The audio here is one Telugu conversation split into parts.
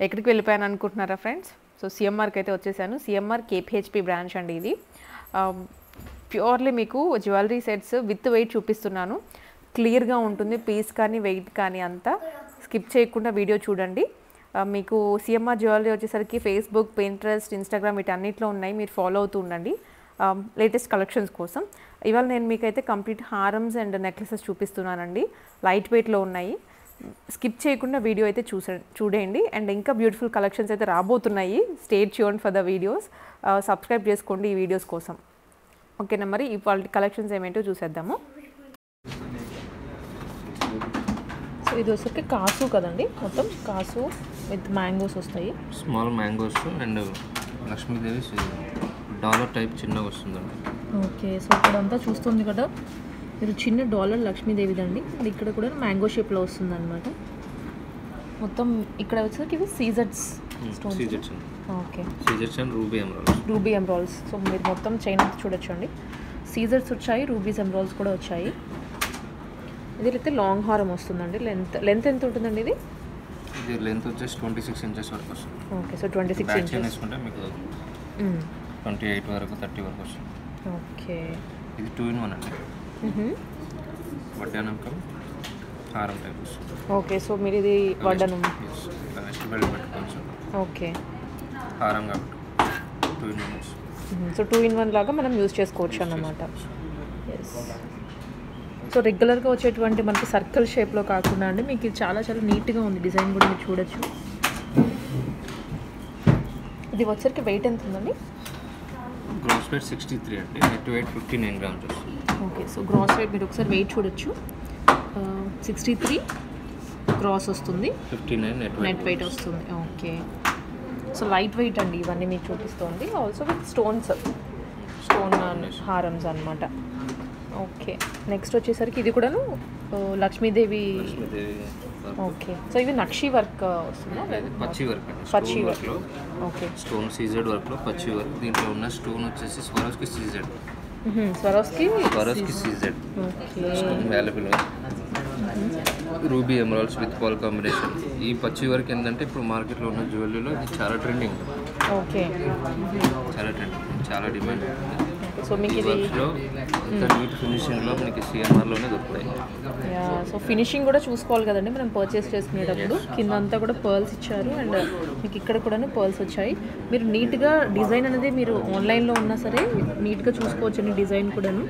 ఎక్కడికి వెళ్ళిపోయాను అనుకుంటున్నారా ఫ్రెండ్స్? సో సిఎంఆర్కి అయితే వచ్చేసాను. సిఎంఆర్ కేపీహెచ్పి బ్రాంచ్ అండి ఇది. ప్యూర్లీ మీకు జ్యువెలరీ సెట్స్ విత్ వెయిట్ చూపిస్తున్నాను. క్లియర్గా ఉంటుంది, పీస్ కానీ వెయిట్ కానీ అంతా స్కిప్ చేయకుండా వీడియో చూడండి. మీకు సిఎంఆర్ జ్యువెలరీ వచ్చేసరికి ఫేస్బుక్, పిన్ట్రెస్ట్, ఇన్స్టాగ్రామ్ వీటన్నిటిలో ఉన్నాయి. మీరు ఫాలో అవుతూ ఉండండి లేటెస్ట్ కలెక్షన్స్ కోసం. ఇవాళ నేను మీకైతే కంప్లీట్ హారమ్స్ అండ్ నెక్లెసెస్ చూపిస్తున్నానండి. లైట్ వెయిట్లో ఉన్నాయి. స్కిప్ చేయకుండా వీడియో అయితే చూడండి. అండ్ ఇంకా బ్యూటిఫుల్ కలెక్షన్స్ అయితే రాబోతున్నాయి. Stay tuned for the videos. Subscribe చేసుకోండి ఈ వీడియోస్ కోసం. ఓకేనా? మరి ఇవాళ కలెక్షన్స్ ఏమేంటో చూసేద్దాము. సో ఇది వచ్చేసరికి కాసు కదండి, మొత్తం కాసు విత్ మ్యాంగోస్ వస్తాయి. Small mangoes and Lakshmidevi dollar type చిన్నగా వస్తుందండి. ఓకే, సో ఇక్కడంతా చూస్తుంది కదా మీరు, చిన్న డాలర్ లక్ష్మీదేవిదండి. అండ్ ఇక్కడ కూడా మ్యాంగో షేప్లో వస్తుంది అనమాట. మొత్తం ఇక్కడ వచ్చేసరికి ఇవి సీజర్స్ స్టోన్స్. ఓకే, సీజర్స్ అండ్ రూబీ ఎమరాల్డ్స్. సో మీరు మొత్తం చైన్ చూడొచ్చండి. సీజర్స్ వచ్చాయి, రూబీస్ ఎమరాల్డ్స్ కూడా వచ్చాయి. ఇది అయితే లాంగ్ హారం వస్తుందండి. లెంత్ ఎంత ఉంటుందండి ఇది? ఇది లెంత్ వచ్చేసి 26 ఇంచెస్ వరకు వస్తుంది. ఓకే, సో 26 ఇంచెస్ వేసుకుంటే మీకు 28 వరకు 30 వరకు వస్తుంది. ఓకే, ఇది 2-in-1 అండి. వడ్డానం హారం టైప్ వస్తుంది. ఓకే, సో మీరు ఇది వడ్డానం వెస్ట్ బెల్ట్ పెట్టుకోవచ్చు. ఓకే, హారం కాబట్టి 2-in-1 వస్తుంది. సో 2-in-1 లాగా మనం యూజ్ చేసుకోవచ్చు అన్నమాట. ఎస్. సో రెగ్యులర్గా వచ్చేటువంటి మనకి సర్కిల్ షేప్లో కాకుండా అండి, మీకు ఇది చాలా చాలా నీట్గా ఉంది. డిజైన్ కూడా మీరు చూడొచ్చు. ఇది వచ్చరికి వెయిట్ ఎంత ఉందండి? గ్రాస్ వెయిట్ 63 అండి. నెట్ వెయిట్ 59 గ్రామ్స్ వస్తుంది. ఓకే, సో గ్రాస్ వెయిట్ మీరు ఒకసారి వెయిట్ చూడొచ్చు. 63 గ్రాస్ వస్తుంది, 59 నెట్ వెయిట్ వస్తుంది. ఓకే, సో లైట్ వెయిట్ అండి ఇవన్నీ మీకు చూపిస్తుంది. ఆల్సో విత్ స్టోన్ హారమ్స్ అనమాట. ఓకే, నెక్స్ట్ వచ్చేసరికి ఇది కూడాను లక్ష్మీదేవి. ఓకే, సో ఇవి నక్షి వర్క్ వస్తుందా? పచ్చి వర్క్. పచ్చి వర్క్. ఓకే, స్టోన్ సీజెడ్ వర్క్లో పచ్చి వర్క్. దీంట్లో ఉన్న స్టోన్ వచ్చేసి Swarovski CZ. Swarovski CZ stone available. Ruby emeralds with pearl combination. ఈ పచ్చి వర్క్ ఏంటంటే ఇప్పుడు మార్కెట్లో ఉన్న జ్యువెలరీలో ఇది చాలా ట్రెండింగ్. ఓకే, చాలా ట్రెండింగ్, చాలా డిమాండ్. సో మీకు ఇది నీట్ ఫినిషింగ్లో మనకి సిఎంఆర్లోనే దొరుకుతాయి. సో ఫినిషింగ్ కూడా చూసుకోవాలి కదండి మనం పర్చేస్ చేసుకునేటప్పుడు. కింద అంతా కూడా పర్ల్స్ ఇచ్చారు అండ్ మీకు ఇక్కడ కూడా పర్ల్స్ వచ్చాయి. మీరు నీట్గా డిజైన్ అనేది మీరు ఆన్లైన్లో ఉన్నా సరే నీట్గా చూసుకోవచ్చండి. డిజైన్ కూడాను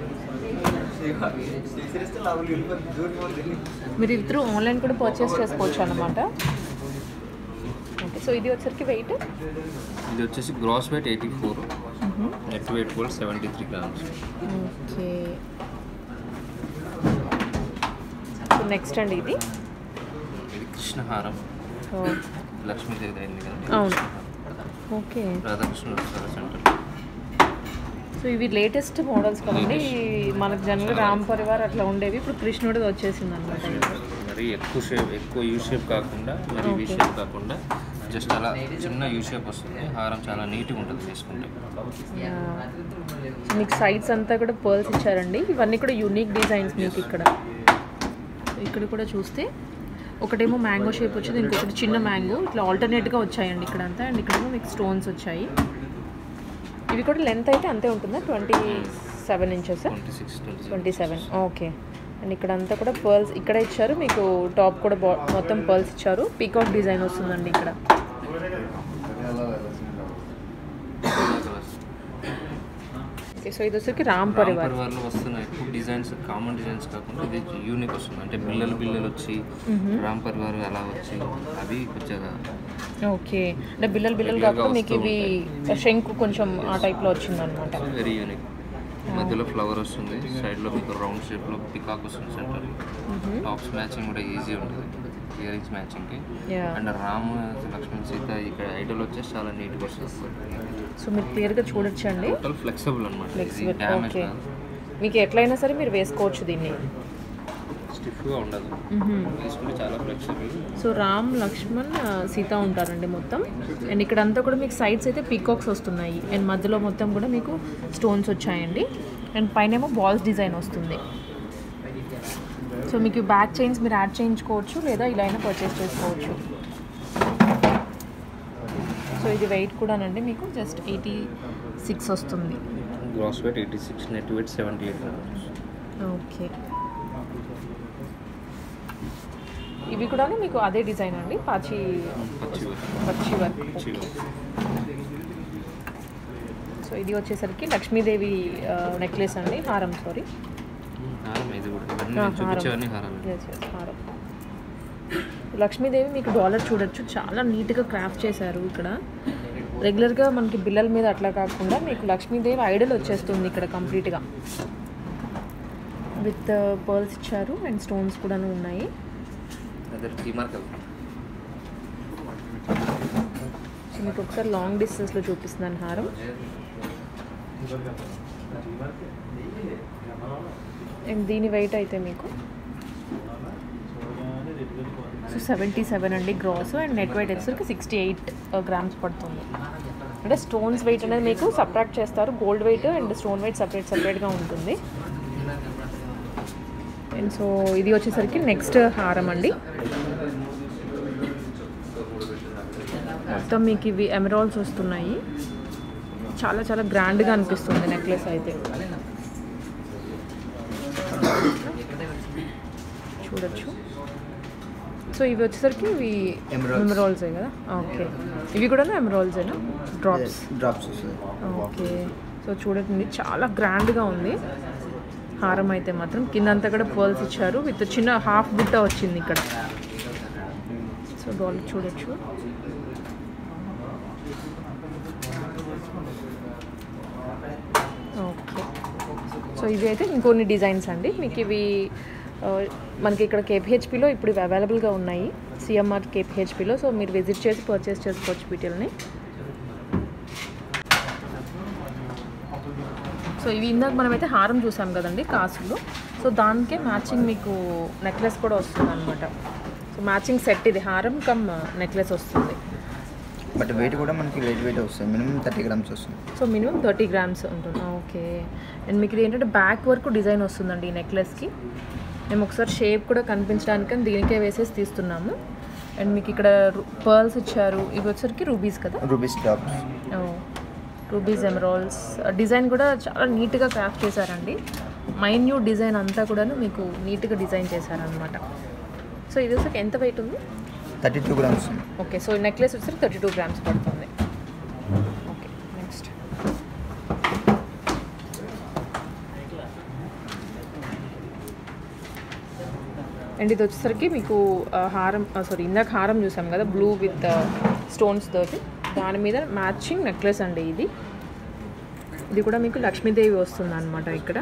మీరు ఇద్దరు ఆన్లైన్ కూడా పర్చేస్ చేసుకోవచ్చు అన్నమాట. ఓకే, సో ఇది వచ్చరికి వెయిట్, ఇది వచ్చేసి గ్రాస్ వెయిట్ 84, నెట్ వెయిట్ కూడా 73 గ్రామ్స్. ఓకే, సో నెక్స్ట్ అండి ఇది కృష్ణహారం. లక్ష్మీదేవి అయింది కదా. అవును, ఓకే, రాధాకృష్ణ సెంటర్. సో ఇవి లేటెస్ట్ మోడల్స్ కదండి. మనకు జనరల్ రామ్ పరివార్ అట్లా ఉండేవి, ఇప్పుడు కృష్ణుడిది వచ్చేసింది అనమాట. మరి ఎక్కువ యూ షేప్ కాకుండా, మరి వి షేప్ కాకుండా జస్ట్ అలా చిన్న యూ షేప్ వస్తుంది. హారం చాలా నీట్గా ఉంటుంది తీసుకుంటే. మీకు సైడ్స్ అంతా కూడా పర్ల్స్ ఇచ్చారండి. ఇవన్నీ కూడా యూనిక్ డిజైన్స్. మీకు ఇక్కడ కూడా చూస్తే ఒకటేమో మ్యాంగో షేప్ వచ్చింది, ఇంకొకటి చిన్న మ్యాంగో. ఇట్లా ఆల్టర్నేట్గా వచ్చాయండి ఇక్కడంతా. అండ్ ఇక్కడేమో మీకు స్టోన్స్ వచ్చాయి. ఇవి కూడా లెంత్ అయితే అంతే ఉంటుందా? 27 ఇంచెస్, 27. ఓకే, అండ్ ఇక్కడంతా కూడా పర్ల్స్ ఇక్కడ ఇచ్చారు. మీకు టాప్ కూడా మొత్తం పర్ల్స్ ఇచ్చారు. పీకాక్ డిజైన్ వస్తుందండి ఇక్కడ. ఓకే, సో ఇది వచ్చేసి రామ్ పరివార్లో వస్తున్నాయి డిజైన్స్. కామన్ డిజైన్స్ కాకుండా ఇది యూనిక్ వస్తుంది. అంటే బిల్లలు వచ్చి రామ్ పరివార్ అలా వచ్చి అవి కొద్దిగా. ఓకే, అంటే బిల్లలు కాకుండా మీకు ఇవి శంకు కొంచెం ఆ టైప్లో వచ్చింది అనమాట. Very unique. మధ్యలో ఫ్లవర్ వస్తుంది, సైడ్లో మీకు రౌండ్ షేప్లో పికాక్ వస్తుంది సెంటర్. టాప్స్ మ్యాచింగ్ కూడా ఈజీ ఉంటుంది, ఇయర్ రింగ్స్ మ్యాచింగ్కి. అండ్ రామ్, లక్ష్మణ్, సీత ఇక్కడ ఐడల్ వచ్చేసి చాలా నీట్గా వస్తుంది. సో మీరు క్లియర్గా చూడొచ్చండి. టోటల్ ఫ్లెక్సిబుల్ అనమాట. ఓకే, మీకు ఎట్లయినా సరే మీరు వేసుకోవచ్చు దీన్ని. స్టిఫ్గా ఉండదు, తీసుకుంటే చాలా ఫ్లెక్సిబుల్. సో రామ్, లక్ష్మణ్, సీత ఉంటారండి మొత్తం. అండ్ ఇక్కడంతా కూడా మీకు సైడ్స్ అయితే పీకాక్స్ వస్తున్నాయి. అండ్ మధ్యలో మొత్తం కూడా మీకు స్టోన్స్ వచ్చాయండి. అండ్ పైన ఏమో బాల్స్ డిజైన్ వస్తుంది. సో మీకు బ్యాక్ చైన్స్ మీరు యాడ్ చేయించుకోవచ్చు, లేదా ఇలా అయినా పర్చేస్ చేసుకోవచ్చు. ఇది వెయిట్ కూడానండి మీకు జస్ట్ 86 వస్తుంది. Gross weight 86, net weight 78. Okay, ఇవి కూడా మీకు అదే డిజైన్ అండి, పచ్చి వర్క్. సో ఇది వచ్చేసరికి లక్ష్మీదేవి నెక్లెస్ అండి, హారం, సారీ హారం. లక్ష్మీదేవి మీకు డాలర్ చూడొచ్చు, చాలా నీట్గా క్రాఫ్ట్ చేశారు ఇక్కడ. రెగ్యులర్గా మనకి బిల్లల మీద అట్లా కాకుండా మీకు లక్ష్మీదేవి ఐడల్ వచ్చేస్తుంది ఇక్కడ కంప్లీట్గా. విత్ పర్ల్స్ ఇచ్చారు అండ్ స్టోన్స్ కూడా ఉన్నాయి. సో మీకు ఒకసారి లాంగ్ డిస్టెన్స్లో చూపిస్తున్నాను హారం. అండ్ దీని వెయిట్ అయితే మీకు 77 అండి గ్రాస్, అండ్ నెట్ వెయిట్ వచ్చేసరికి 68 గ్రామ్స్ పడుతుంది. అంటే స్టోన్స్ వెయిట్ అనేది మీకు సపరేట్ చేస్తారు, gold weight and stone wait సపరేట్గా ఉంటుంది. అండ్ సో ఇది వచ్చేసరికి నెక్స్ట్ హారం అండి. మొత్తం మీకు ఇవి ఎమరాల్డ్స్ వస్తున్నాయి, చాలా చాలా గ్రాండ్గా అనిపిస్తుంది నెక్లెస్ అయితే. చూడొచ్చు. సో ఇవి వచ్చేసరికి ఇవి ఎమరాల్డ్సే కదా. ఓకే, ఇవి కూడా ఎమరాల్డ్సేనా? డ్రాప్స్. ఓకే, సో చూడండి చాలా గ్రాండ్గా ఉంది హారం అయితే మాత్రం. కింద అంతా కూడా పర్ల్స్ ఇచ్చారు, విత్ చిన్న హాఫ్ బుట్ట వచ్చింది ఇక్కడ. సో డాలర్ చూడొచ్చు. ఓకే, సో ఇవి అయితే ఇంకొన్ని డిజైన్స్ అండి మీకు. ఇవి మనకి ఇక్కడ కేపీహెచ్పిలో ఇప్పుడు ఇవి అవైలబుల్గా ఉన్నాయి, సిఎంఆర్ కేపీహెచ్పిలో. సో మీరు విజిట్ చేసి పర్చేస్ చేసుకోవచ్చు వీటిల్ని. సో ఇవి ఇందాక మనమైతే హారం చూసాం కదండి కాసులు. సో దానికే మ్యాచింగ్ మీకు నెక్లెస్ కూడా వస్తుంది అనమాట. సో మ్యాచింగ్ సెట్ ఇది, హారం కమ్ నెక్లెస్ వస్తుంది. బట్ వెయిట్ కూడా మనకి వెయిట్ వస్తుంది, మినిమం 30 గ్రామ్స్ వస్తుంది. సో మినిమం 30 గ్రామ్స్ ఉంటుంది. ఓకే, అండ్ మీకు ఇది ఏంటంటే బ్యాక్ వర్క్ డిజైన్ వస్తుందండి ఈ నెక్లెస్కి. మేము ఒకసారి షేప్ కూడా కనిపించడానికి దీనికే వేసేసి తీస్తున్నాము. అండ్ మీకు ఇక్కడ పర్ల్స్ ఇచ్చారు, ఇవి వచ్చరికి రూబీస్ కదా, rubies tops, rubies emeralds. Design కూడా చాలా నీట్గా క్రాఫ్ట్ చేశారండి, మైన్యూట్ డిజైన్ అంతా కూడా మీకు నీట్గా డిజైన్ చేశారనమాట. సో ఇది వచ్చరికి ఎంత వెయిట్ ఉంది? 32 గ్రామ్స్. ఓకే, సో నెక్లెస్ వచ్చరికి 32 గ్రామ్స్ పడుతుంది. ఓకే, నెక్స్ట్ అండ్ ఇది వచ్చేసరికి మీకు హారం, సారీ ఇందాక హారం చూసాం కదా బ్లూ విత్ స్టోన్స్ తోటి, దాని మీద మ్యాచింగ్ నెక్లెస్ అండి ఇది. ఇది కూడా మీకు లక్ష్మీదేవి వస్తుంది అనమాట ఇక్కడ.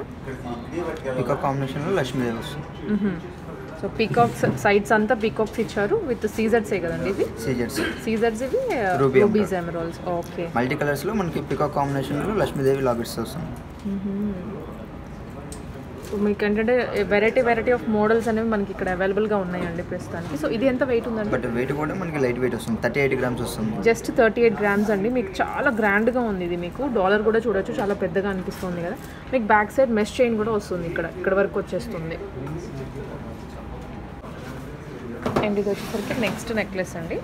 పీకాక్ కాంబినేషన్లో లక్ష్మీదేవి వస్తుంది. సో పీకాక్స్ సైడ్స్ అంతా పీకాక్స్ ఇచ్చారు విత్ సీజర్సే కదండి ఇది. సీజర్స్ ఇవి రూబీస్ ఎమరాల్డ్స్. ఓకే, మల్టీ కలర్స్లో మనకి పీకాక్ కాంబినేషన్లో లక్ష్మీదేవి లాకెట్స్ వస్తుంది. సో మీకు ఏంటంటే వెరైటీ ఆఫ్ మోడల్స్ అనేవి మనకి ఇక్కడ అవైలబుల్గా ఉన్నాయండి ప్రస్తుతానికి. సో ఇది ఎంత వెయిట్ ఉందండి? బట్ వెయిట్ కూడా మనకి లైట్ వెయిట్ వస్తుంది, 38 గ్రామ్స్ వస్తుంది. జస్ట్ 38 గ్రామ్స్ అండి. మీకు చాలా గ్రాండ్గా ఉంది ఇది. మీకు డాలర్ కూడా చూడొచ్చు, చాలా పెద్దగా అనిపిస్తుంది కదా. మీకు బ్యాక్ సైడ్ మెష్ చైన్ కూడా వస్తుంది, ఇక్కడ వరకు వచ్చేస్తుంది. అండ్ ఇది వచ్చేసరికి నెక్స్ట్ నెక్లెస్ అండి.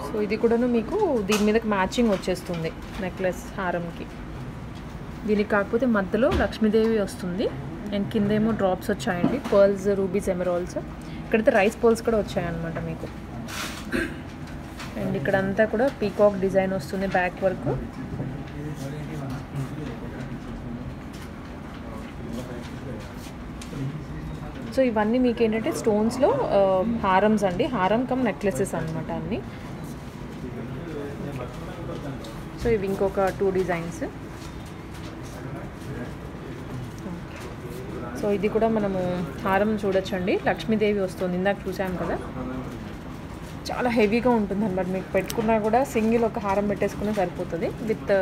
సో ఇది కూడాను మీకు దీని మీదకి మ్యాచింగ్ వచ్చేస్తుంది నెక్లెస్ హారంకి. దీనికి కాకపోతే మధ్యలో లక్ష్మీదేవి వస్తుంది అండ్ కిందేమో డ్రాప్స్ వచ్చాయండి, పర్ల్స్, రూబీస్, ఎమరాల్డ్స్. ఇక్కడైతే రైస్ పర్ల్స్ కూడా వచ్చాయన్నమాట మీకు. అండ్ ఇక్కడంతా కూడా పీకాక్ డిజైన్ వస్తుంది బ్యాక్ వరకు. సో ఇవన్నీ మీకు ఏంటంటే స్టోన్స్లో హారమ్స్ అండి, హారం కమ్ నెక్లెసెస్ అనమాట అన్నీ. సో ఇవి ఇంకొక 2 డిజైన్స్. సో ఇది కూడా మనము హారం చూడొచ్చండి, లక్ష్మీదేవి వస్తుంది, ఇందాక చూసాం కదా. చాలా హెవీగా ఉంటుంది అనమాట, మీకు పెట్టుకున్నా కూడా సింగిల్ ఒక హారం పెట్టేసుకున్నా సరిపోతుంది విత్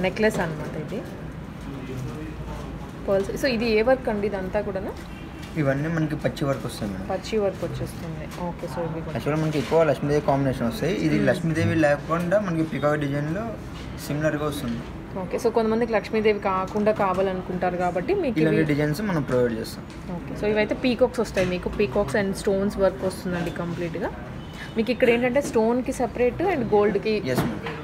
నెక్లెస్ అనమాట ఇది. పర్ల్స్. సో ఇది ఏ వర్క్ అండి ఇదంతా కూడా? ఇవన్నీ మనకి పచ్చి వర్క్ వస్తుంది, పచ్చి వర్క్ వచ్చేస్తుంది. ఓకే, సో ఇవి యాక్చువల్గా మనకి ఎక్కువ లక్ష్మీదేవి కాంబినేషన్ వస్తాయి. ఇది లక్ష్మీదేవి లేకుండా మనకి పికాక్ డిజైన్లో సిమిలర్గా వస్తుంది. ఓకే. సో కొంతమందికి లక్ష్మీదేవి కాకుండా కావాలనుకుంటారు కాబట్టి మీకు ఇలాంటి డిజైన్స్ మనం ప్రొవైడ్ చేస్తాం. ఓకే. సో ఇవైతే పీకాక్స్ వస్తాయి మీకు, పీకాక్స్ అండ్ స్టోన్స్ వర్క్ వస్తుందండి కంప్లీట్గా. మీకు ఇక్కడ ఏంటంటే స్టోన్కి సపరేట్ అండ్ గోల్డ్కి ఎస్ మ్యామ్.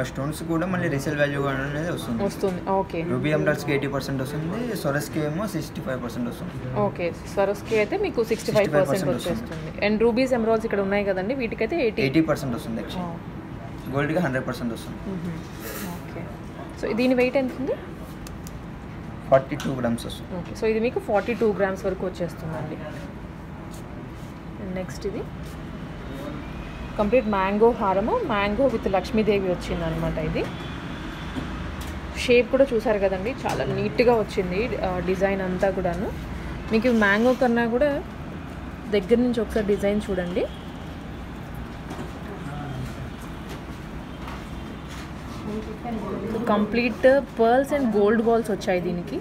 స్టోన్స్ కూడా మళ్ళీ రీసేల్ వాల్యూ అనేది వస్తుంది. ఓకే. రూబీ ఎమరాల్డ్స్కి 80% వస్తుంది, సొరస్కి ఏమో 65% వస్తుంది. ఓకే. స్వరస్కి అయితే మీకు 65% వచ్చేస్తుంది. అండ్ రూబీస్ ఎమరాల్డ్స్ ఇక్కడ ఉన్నాయి కదండి, వీటికైతే 80% వస్తుంది యాక్చువల్లీ. గోల్డ్కి 100% వస్తుంది. ఓకే. సో దీని వెయిట్ ఎంత ఉంది? 42 గ్రామ్స్ వస్తుంది. ఓకే. సో ఇది మీకు 42 గ్రామ్స్ వరకు వచ్చేస్తుందండి. నెక్స్ట్ ఇది కంప్లీట్ మ్యాంగో హారము, మ్యాంగో విత్ లక్ష్మీదేవి వచ్చింది అనమాట. ఇది షేప్ కూడా చూసారు కదండి, చాలా నీట్గా వచ్చింది డిజైన్ అంతా కూడాను. మీకు మ్యాంగో కన్నా కూడా దగ్గర నుంచి ఒకసారి డిజైన్ చూడండి. Complete pearls and gold balls వచ్చాయి దీనికి.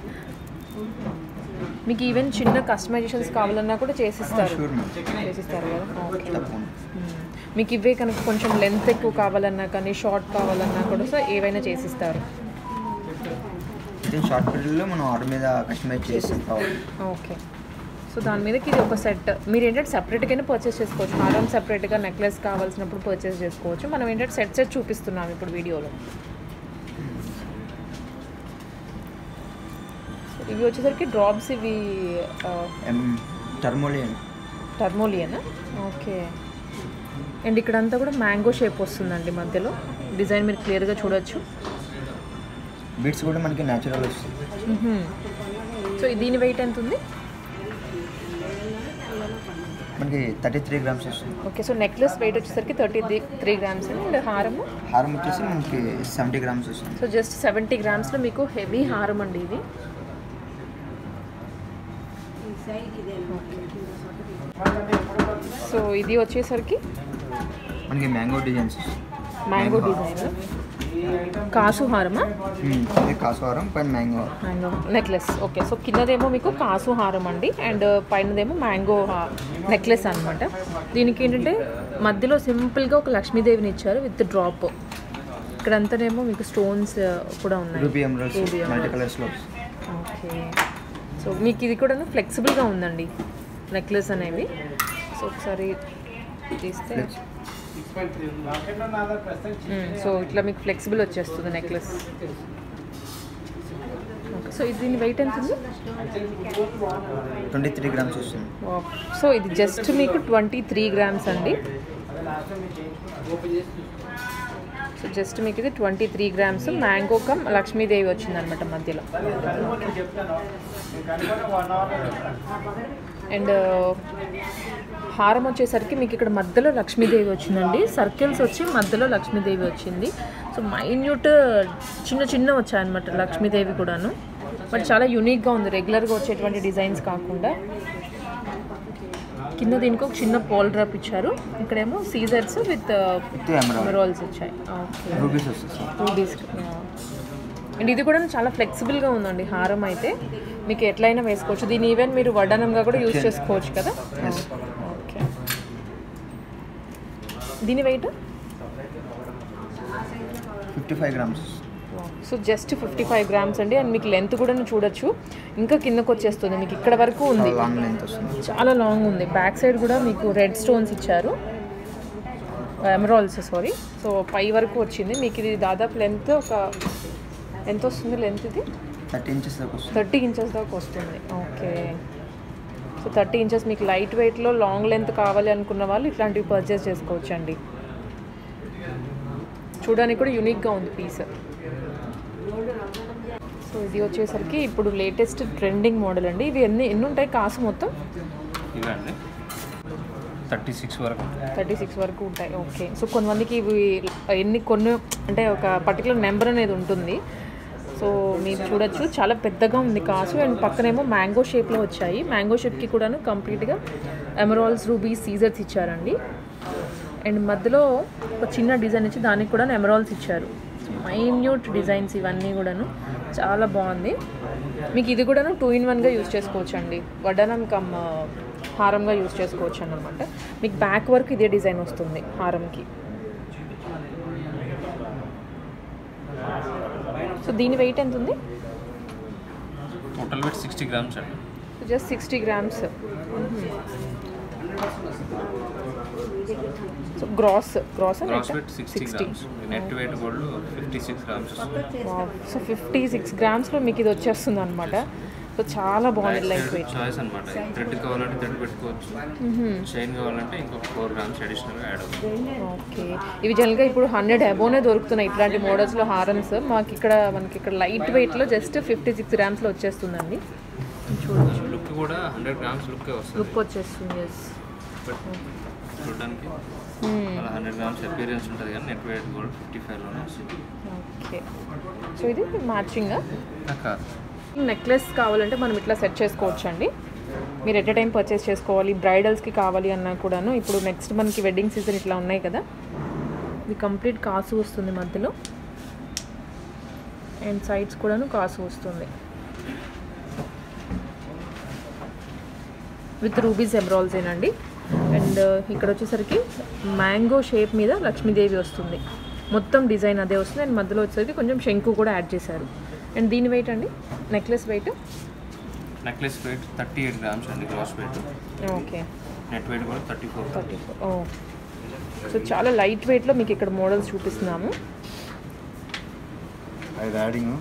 మీకు ఈవెన్ చిన్న కస్టమైజేషన్స్ కావాలన్నా కూడా చేసిస్తారు కదా. ఓకే. మీకు ఇవే కనుక కొంచెం లెంత్ ఎక్కువ కావాలన్నా కానీ షార్ట్ కావాలన్నా కూడా సో ఏవైనా చేసిస్తారు. షార్ట్ పీరియడ్లో మనం ఆర్డర్ మీద కస్టమైజ్ చేసి కావాలి. ఓకే. సో దాని మీదకి ఇది ఒక సెట్. మీరు ఏంటంటే సపరేట్గానే పర్చేస్ చేసుకోవచ్చు. హారం సపరేట్గా, నెక్లెస్ కావాల్సినప్పుడు పర్చేస్ చేసుకోవచ్చు. మనం ఏంటంటే సెట్ చూపిస్తున్నాం ఇప్పుడు వీడియోలో. ఇవి వచ్చేసరికి డ్రాప్స్, ఇవి టర్మోలియనా. ఓకే. అండ్ ఇక్కడంతా కూడా మ్యాంగో షేప్ వస్తుందండి మధ్యలో డిజైన్, మీరు క్లియర్గా చూడొచ్చు. బీడ్స్ కూడా మనకి న్యాచురల్ వస్తుంది. సో దీని వెయిట్ ఎంత ఉంది? మనకి 33 గ్రామ్స్ వస్తుంది. ఓకే. సో నెక్లెస్ వెయిట్ వచ్చేసరికి 33 గ్రామ్స్ అండ్ హారం వచ్చేసి మనకి 70 గ్రామ్స్ వస్తుంది. సో జస్ట్ 70 గ్రామ్స్లో మీకు హెవీ హారం అండి ఇది. సో ఇది వచ్చేసరికి మనకి మ్యాంగో డిజైన్స్, మ్యాంగో డిజైన్ కాసు హారమా? ఇది కాసు హారం, పైన మ్యాంగో నెక్లెస్. ఓకే. సో కిందదేమో మీకు కాసు హారం అండి అండ్ పైనదేమో మ్యాంగో నెక్లెస్ అనమాట. దీనికి ఏంటంటే మధ్యలో సింపుల్గా ఒక లక్ష్మీదేవిని ఇచ్చారు విత్ డ్రాప్. ఇక్కడంతానేమో మీకు స్టోన్స్ కూడా ఉన్నాయి. రూబీ ఎమరాల్డ్స్ మల్టీ కలర్స్లో. ఓకే. సో మీకు ఇది కూడా ఫ్లెక్సిబుల్గా ఉందండి నెక్లెస్ అనేవి. సో ఒకసారి తీస్తే సో ఇట్లా మీకు ఫ్లెక్సిబుల్ వచ్చేస్తుంది నెక్లెస్. ఓకే. సో ఇది దీని వెయిట్ ఎంత ఉంది? 23 గ్రామ్స్ వస్తుంది. సో ఇది జస్ట్ మీకు 23 గ్రామ్స్ అండి. సో జస్ట్ మీకు ఇది 23 గ్రామ్స్ మ్యాంగో కమ్ లక్ష్మీదేవి వచ్చిందనమాట మధ్యలో. అండ్ హారం వచ్చేసరికి మీకు ఇక్కడ మధ్యలో లక్ష్మీదేవి వచ్చిందండి, సర్కిల్స్ వచ్చి మధ్యలో లక్ష్మీదేవి వచ్చింది. సో మైన్యూట్ చిన్న వచ్చాయన్నమాట లక్ష్మీదేవి కూడాను. బట్ చాలా యూనిక్గా ఉంది, రెగ్యులర్గా వచ్చేటువంటి డిజైన్స్ కాకుండా. కింద దీనికి ఒక చిన్న పోల్ డ్రాప్ ఇచ్చారు. ఇక్కడేమో సీజర్స్ విత్ ఎమరాల్డ్స్ వచ్చాయి. రూబీస్. అండ్ ఇది కూడా చాలా ఫ్లెక్సిబుల్గా ఉందండి హారం అయితే. మీకు ఎట్లయినా వేసుకోవచ్చు. దీన్ని ఈవెన్ మీరు వడ్డానంగా కూడా యూజ్ చేసుకోవచ్చు కదా. ఓకే. దీని weight 55 grams. So just 55 grams అండి. అండ్ మీకు లెంత్ కూడా చూడొచ్చు, ఇంకా కిందకు వచ్చేస్తుంది. మీకు ఇక్కడ వరకు ఉంది, చాలా లాంగ్ ఉంది. బ్యాక్ సైడ్ కూడా మీకు రెడ్ స్టోన్స్ ఇచ్చారు, ఎమరాల్డ్స్ సారీ. సో పై వరకు వచ్చింది మీకు. ఇది దాదాపు లెంత్ ఒక ఎంత వస్తుంది? లెంత్ ఇది 30 ఇంచెస్ దాకా వస్తుంది. ఓకే. సో 30 ఇంచెస్ మీకు లైట్ వెయిట్లో లాంగ్ లెంత్ కావాలి అనుకున్న వాళ్ళు ఇట్లాంటివి పర్చేస్ చేసుకోవచ్చు అండి. చూడడానికి కూడా యూనిక్గా ఉంది పీస్. సో ఇది వచ్చేసరికి ఇప్పుడు లేటెస్ట్ ట్రెండింగ్ మోడల్ అండి. ఇవి ఎన్ని ఉంటాయి కాసు మొత్తం? ఇవండి 36 వరకు ఉంటాయి. ఓకే. సో కొంతమందికి ఇవి కొన్ని అంటే ఒక పర్టికులర్ నెంబర్ అనేది ఉంటుంది. సో మీరు చూడొచ్చు చాలా పెద్దగా ఉంది కాసు. అండ్ పక్కనేమో మ్యాంగో షేప్లో వచ్చాయి. మ్యాంగో షేప్కి కూడాను కంప్లీట్గా ఎమరాల్డ్స్, రూబీస్, సీజర్స్ ఇచ్చారండి. అండ్ మధ్యలో ఒక చిన్న డిజైన్ ఇచ్చి దానికి కూడా ఎమరాల్డ్స్ ఇచ్చారు. మైన్యూట్ డిజైన్స్ ఇవన్నీ కూడాను చాలా బాగుంది. మీకు ఇది కూడాను 2-in-1గా యూజ్ చేసుకోవచ్చు అండి. వడ్డానం కమ్ హారంగా యూజ్ చేసుకోవచ్చు అన్నమాట. మీకు బ్యాక్ వరకు ఇదే డిజైన్ వస్తుంది హారంకి. సో దీని వెయిట్ ఎంత ఉంది? టోటల్ వెయిట్ 60 grams అండి. జస్ట్ 60 grams. So gross weight 60 grams. Net weight gold 56 grams. So 56 grams మీకు ఇది వచ్చేస్తుంది అనమాట. సో చాలా బాగుంది లైట్ వెయిట్. చాయిస్ అనమాట. థ్రెడ్ కావాలంటే థ్రెడ్ పెట్టుకోవచ్చు, చైన్ కావాలంటే ఇంకొక 4 grams అడిషనల్గా యాడ్ అవుతుంది. ఓకే, ఇవి జనరల్గా ఇప్పుడు 100 అబోనే దొరుకుతున్నాయి ఇట్లాంటి మోడల్స్లో హారమ్స్. మనకి ఇక్కడ లైట్ వెయిట్లో జస్ట్ 56 grams వచ్చేస్తుందండి. చూడొచ్చు, లుక్ కూడా 100 grams లుక్ వచ్చేస్తుంది. చూడడానికి 100 grams అపీరియన్స్ ఉంటుంది కానీ నెట్ వెయిట్ కూడా 55లోనే వస్తుంది. ఓకే, సో ఇది మ్యాచింగ్ కాదు. నెక్లెస్ కావాలంటే మనం ఇట్లా సెట్ చేసుకోవచ్చు అండి. మీరు ఎట్ ఎ టైం పర్చేస్ చేసుకోవాలి, బ్రైడల్స్కి కావాలి అన్నా కూడాను. ఇప్పుడు నెక్స్ట్ మనకి వెడ్డింగ్ సీజన్ ఇట్లా ఉన్నాయి కదా, ఇది కంప్లీట్ కాసు వస్తుంది మధ్యలో, అండ్ సైడ్స్ కూడాను కాసు వస్తుంది విత్ రూబీస్ ఎమరాల్డ్స్ ఏనండి. అండ్ ఇక్కడ వచ్చేసరికి మ్యాంగో షేప్ మీద లక్ష్మీదేవి వస్తుంది, మొత్తం డిజైన్ అదే వస్తుంది. అండ్ మధ్యలో వచ్చేసరికి కొంచెం శంకు కూడా యాడ్ చేశారు. అండ్ దీని వెయిట్ అండి, నెక్లెస్ వెయిట్ 38 grams అండి gross weight. Okay, net weight కూడా 34. ఓ, సో చాలా లైట్ వెయిట్లో మీకు ఇక్కడ మోడల్స్ చూపిస్తున్నాము. అది యాడింగ్